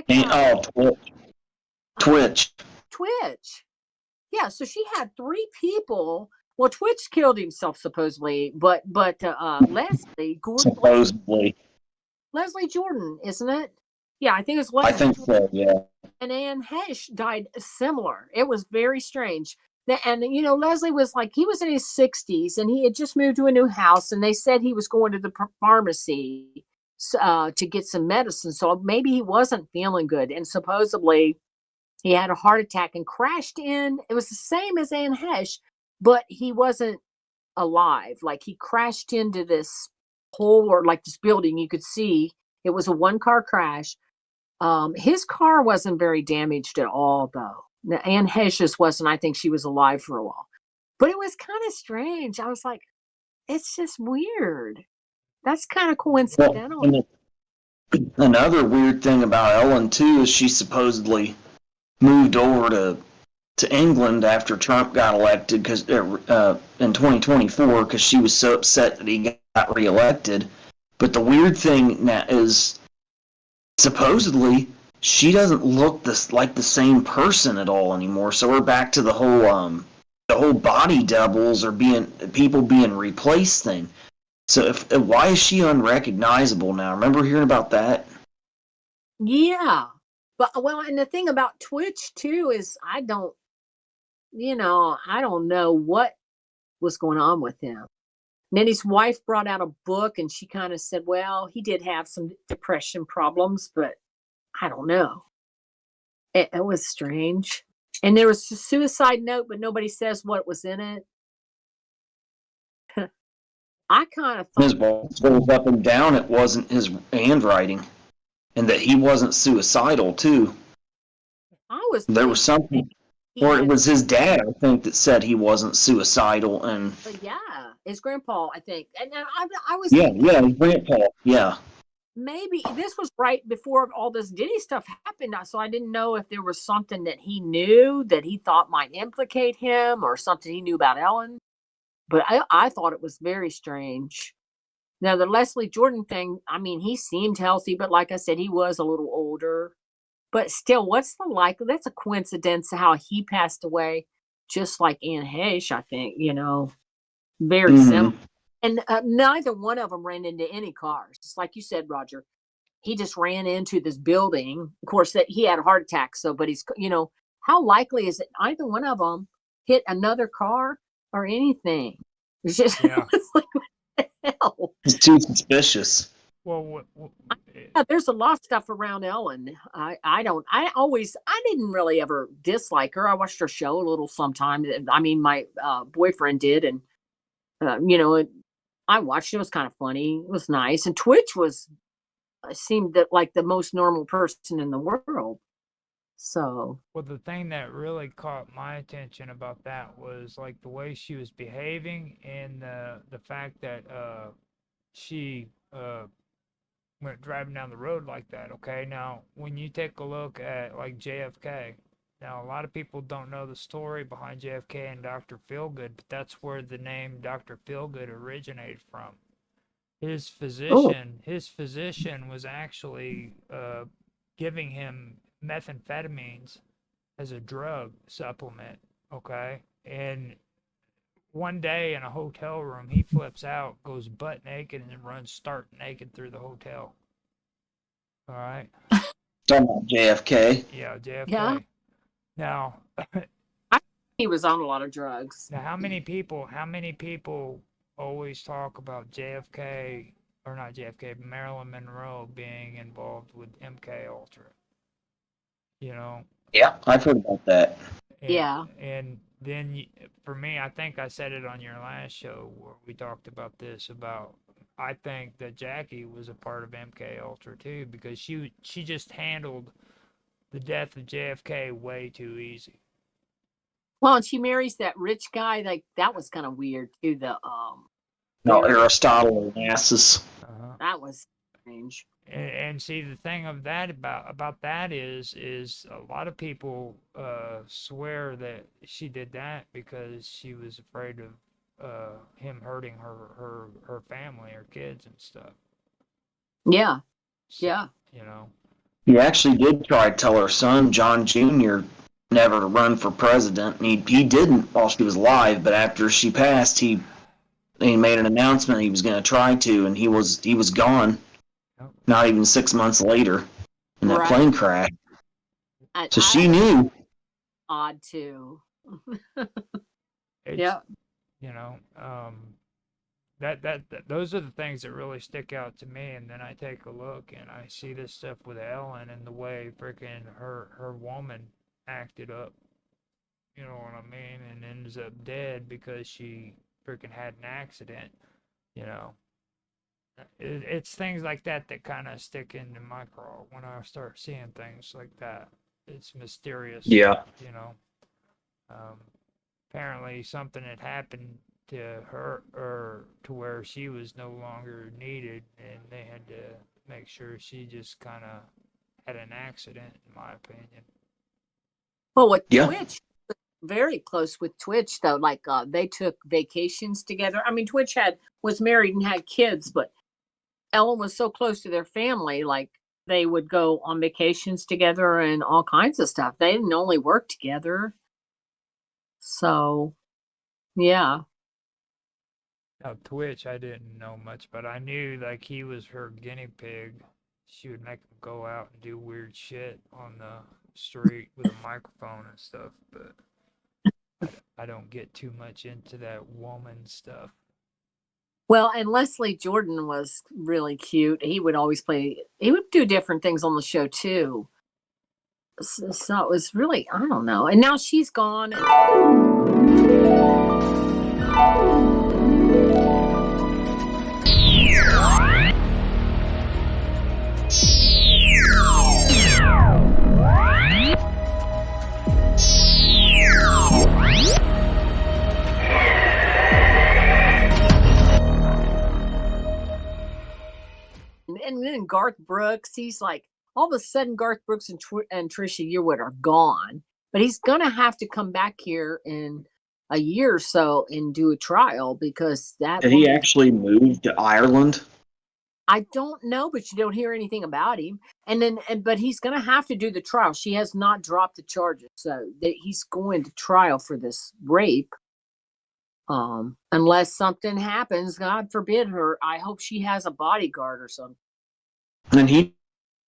And, Twitch. Twitch. Yeah, so she had 3 people. Well, Twitch killed himself supposedly, but Leslie Gordon, Supposedly. Leslie Jordan, isn't it? Yeah, I think it's I Leslie. think so, yeah. And Anne Hesh died similar. It was very strange. And Leslie was like, he was in his 60s and he had just moved to a new house, and they said he was going to the pharmacy to get some medicine. So maybe he wasn't feeling good, and supposedly he had a heart attack and crashed in. It was the same as Anne Hesh, but he wasn't alive. Like, he crashed into this hole, or like this building. You could see it was a 1-car crash. His car wasn't very damaged at all, though. Anne Hesh's wasn't. I think she was alive for a while. But it was kind of strange. I was like, it's just weird. That's kind of coincidental. Well, another weird thing about Ellen, too, is she supposedly moved over to England after Trump got elected in 2024 because she was so upset that he got reelected. But the weird thing now is supposedly she doesn't look like the same person at all anymore. So we're back to the whole body doubles or people being replaced thing. So why is she unrecognizable now? Remember hearing about that? Yeah. But, well, and the thing about Twitch too is I don't know what was going on with him. And then his wife brought out a book and she kind of said, well, he did have some depression problems, but I don't know. It was strange. And there was a suicide note, but nobody says what was in it. I kind of thought his voice goes up and down. It wasn't his handwriting, and that he wasn't suicidal too. There was something, or it was his dad, I think, that said he wasn't suicidal, and yeah, his grandpa, I think, and I was his grandpa, yeah. Maybe this was right before all this Diddy stuff happened, so I didn't know if there was something that he knew that he thought might implicate him, or something he knew about Ellen. But I thought it was very strange. Now, the Leslie Jordan thing, I mean, he seemed healthy, but like I said, he was a little older. But still, what's the likelihood? That's a coincidence how he passed away, just like Anne Heche, I think, very similar. And neither one of them ran into any cars. Just like you said, Roger. He just ran into this building. Of course, that he had a heart attack. So, but he's, how likely is it either one of them hit another car or anything? It's just, it's like, what the hell? It's too suspicious. Well, there's a lot of stuff around Ellen. I didn't really ever dislike her. I watched her show a little sometime. I mean, my boyfriend did, and I watched it. It was kind of funny. It was nice. And Twitch seemed that like the most normal person in the world. So. Well, the thing that really caught my attention about that was like the way she was behaving, and the fact that she went driving down the road like that. Okay, now when you take a look at like JFK. Now, a lot of people don't know the story behind JFK and Dr. Feelgood, but that's where the name Dr. Feelgood originated from. His physician was actually giving him methamphetamines as a drug supplement, okay? And one day in a hotel room, he flips out, goes butt naked, and then runs stark naked through the hotel. All right? Talking about JFK. Yeah, JFK. Yeah. Now, he was on a lot of drugs. Now, how many people always talk about JFK, or not JFK, but Marilyn Monroe being involved with MK Ultra? Yeah, I've heard about that. And then for me, I think I said it on your last show where we talked about this, about I think that Jackie was a part of MK Ultra too, because she just handled the death of JFK way too easy. Well, and she marries that rich guy. Like, that was kind of weird too. Aristotle Onassis. That was strange. And see, the thing of that about that is a lot of people swear that she did that because she was afraid of him hurting her family, her kids and stuff. Yeah. So, He actually did try to tell her son, John Jr., never to run for president. He didn't while she was alive, but after she passed, he made an announcement he was going to try to, and he was gone. Yep. Not even 6 months later, in that Right. plane crash. And So she knew. odd too. It's, Yeah. you know, that those are the things that really stick out to me. And then I take a look and I see this stuff with Ellen and the way freaking her woman acted up. You know what I mean? And ends up dead because she freaking had an accident. You know, it's things like that that kind of stick into my craw when I start seeing things like that. It's mysterious. Yeah. You know, apparently something had happened to her, or to where she was no longer needed, and they had to make sure she just kind of had an accident, in my opinion. Well, with Yeah. Twitch, very close with Twitch though. Like they took vacations together. I mean, Twitch was married and had kids, but Ellen was so close to their family. Like they would go on vacations together and all kinds of stuff. They didn't only work together. So, yeah. Now, Twitch, I didn't know much, but I knew like he was her guinea pig. She would make him go out and do weird shit on the street with a microphone and stuff, but I don't get too much into that woman stuff. Well, and Leslie Jordan was really cute. He would do different things on the show too. So it was really, I don't know. And now she's gone. And then Garth Brooks, he's like, all of a sudden, Garth Brooks and Trisha Yearwood are gone. But he's going to have to come back here in a year or so and do a trial because that. Did he actually move to Ireland? I don't know, but you don't hear anything about him. But he's going to have to do the trial. She has not dropped the charges, so he's going to trial for this rape. Unless something happens, God forbid her. I hope she has a bodyguard or something. And he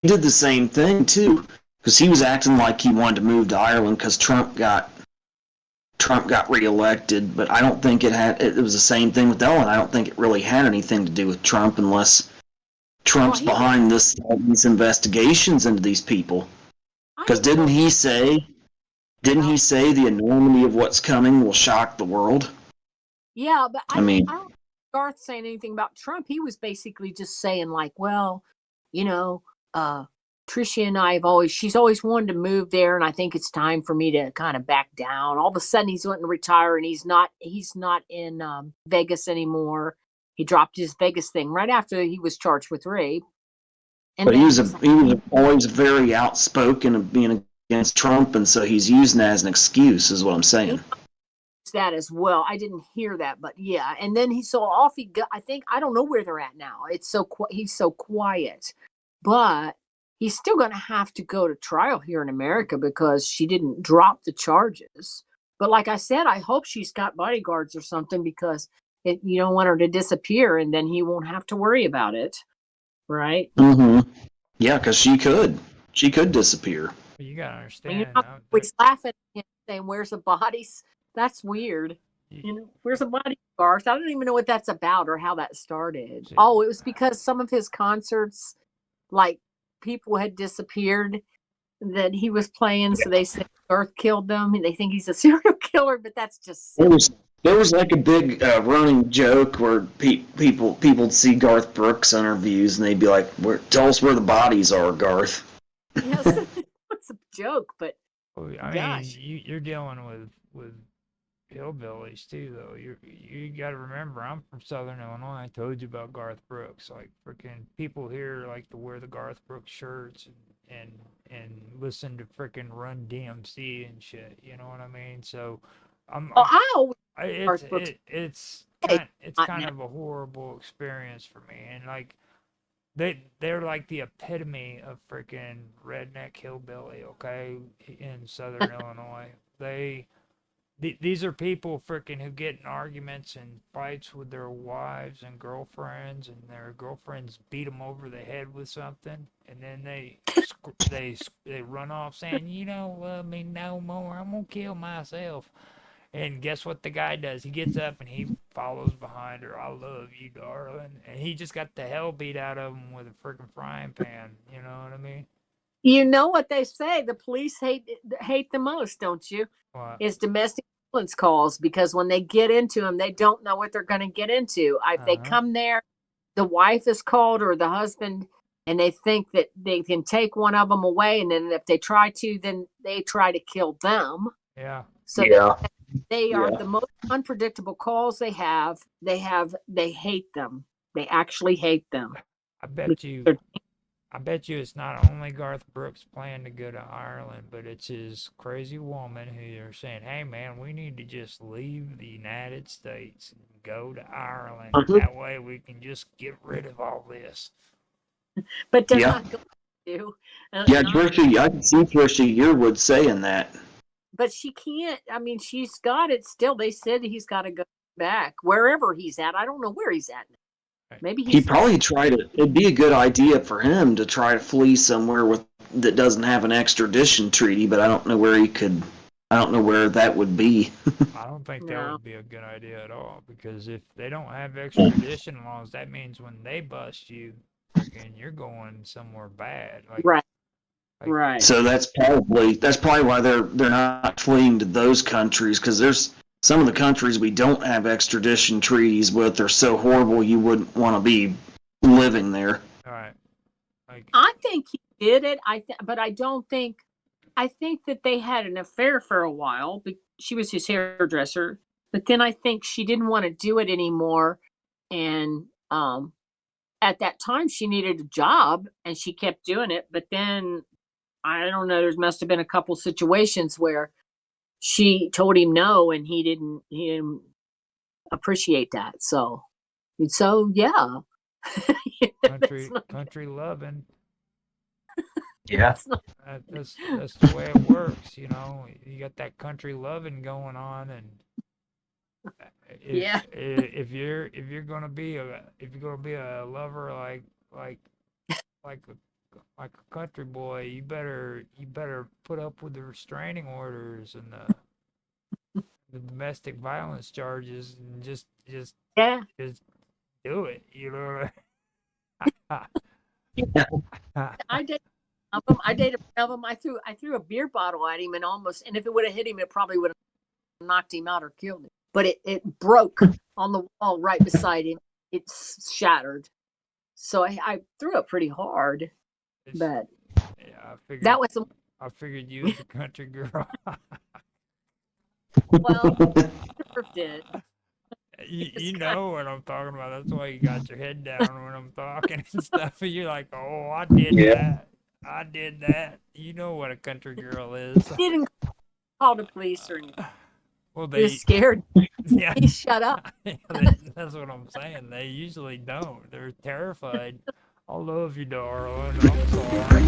did the same thing too, because he was acting like he wanted to move to Ireland because Trump got reelected. But I don't think it was the same thing with Ellen. I don't think it really had anything to do with Trump unless Trump's behind all these investigations into these people. Because didn't he say the enormity of what's coming will shock the world? Yeah, but I mean, I don't Garth saying anything about Trump. He was basically just saying like, well, you know, Tricia and she's always wanted to move there, and I think it's time for me to kind of back down. All of a sudden he's wanting to retire and he's not in Vegas anymore. He dropped his Vegas thing right after he was charged with rape. But he was always very outspoken of being against Trump, and so he's using that as an excuse, is what I'm saying. That as well. I didn't hear that, but yeah. And then he got. I think I don't know where they're at now. He's so quiet, but he's still going to have to go to trial here in America because she didn't drop the charges. But like I said, I hope she's got bodyguards or something because you don't want her to disappear, and then he won't have to worry about it, right? Mm-hmm. Yeah, because she could disappear. You gotta understand. You're not always laughing and saying, "Where's the bodies?" That's weird. Where's the body, Garth? I don't even know what that's about or how that started. Oh, it was because some of his concerts, like people had disappeared that he was playing, so they said Garth killed them, and they think he's a serial killer. But that's just silly. There was like a big running joke where people'd see Garth Brooks interviews and they'd be like, "Tell us where the bodies are, Garth." Yes, it's a joke, but I mean, you're dealing with hillbillies too, though. You got to remember, I'm from Southern Illinois. I told you about Garth Brooks. Like freaking people here like to wear the Garth Brooks shirts and listen to freaking Run DMC and shit. You know what I mean? So it's kind of a horrible experience for me. And like they're like the epitome of freaking redneck hillbilly, okay, in Southern Illinois. These are people freaking who get in arguments and fights with their wives and girlfriends, and their girlfriends beat them over the head with something, and then they run off saying, "You don't love me no more. I'm gonna kill myself." And guess what the guy does? He gets up and he follows behind her. "I love you, darling." And he just got the hell beat out of him with a freaking frying pan. You know what I mean? You know what they say? The police hate the most, don't you? What? Is domestic violence calls, because when they get into them, they don't know what they're going to get into. If they come there, the wife is called or the husband, and they think that they can take one of them away, and then if they try to, then they try to kill them. Yeah. So Yeah. they are the most unpredictable calls they have. They hate them. They actually hate them. I bet you it's not only Garth Brooks planning to go to Ireland, but it's his crazy woman who are saying, "Hey man, we need to just leave the United States and go to Ireland. That way we can just get rid of all this." But they're not going to. Yeah, Trisha, I can see Trisha Yearwood saying that. But she can't. I mean, she's got it still. They said he's got to go back wherever he's at. I don't know where he's at now. Maybe He probably tried it. It'd be a good idea for him to try to flee somewhere that doesn't have an extradition treaty, but I don't know where he could. I don't know where that would be. I don't think that would be a good idea at all, because if they don't have extradition laws, that means when they bust you, you're going somewhere bad. Right. So that's probably why they're not fleeing to those countries, because there's some of the countries we don't have extradition treaties with. They're so horrible you wouldn't want to be living there. All right. I think he did it. But I don't think. I think that they had an affair for a while. But she was his hairdresser. But then I think she didn't want to do it anymore, and at that time she needed a job, and she kept doing it. But then I don't know. There must have been a couple situations where she told him no, and he didn't appreciate that. So yeah. Country loving. Yeah. That's the way it works, you know. You got that country loving going on, and if you're gonna be a lover like a country boy, you better put up with the restraining orders and the domestic violence charges, and just do it, you know. I dated one of them. I threw a beer bottle at him, and if it would have hit him, it probably would have knocked him out or killed him. But it broke on the wall right beside him. It shattered. So I threw it pretty hard. But I figured you was a country girl. Well, deserved it. You know what I'm talking about. That's why you got your head down when I'm talking and stuff. And you're like, "Oh, I did that. I did that." You know what a country girl is. He didn't call the police or anything. Well, He was scared. Yeah. He shut up. That's what I'm saying. They usually don't. They're terrified. "I love you, darling. I'm sorry."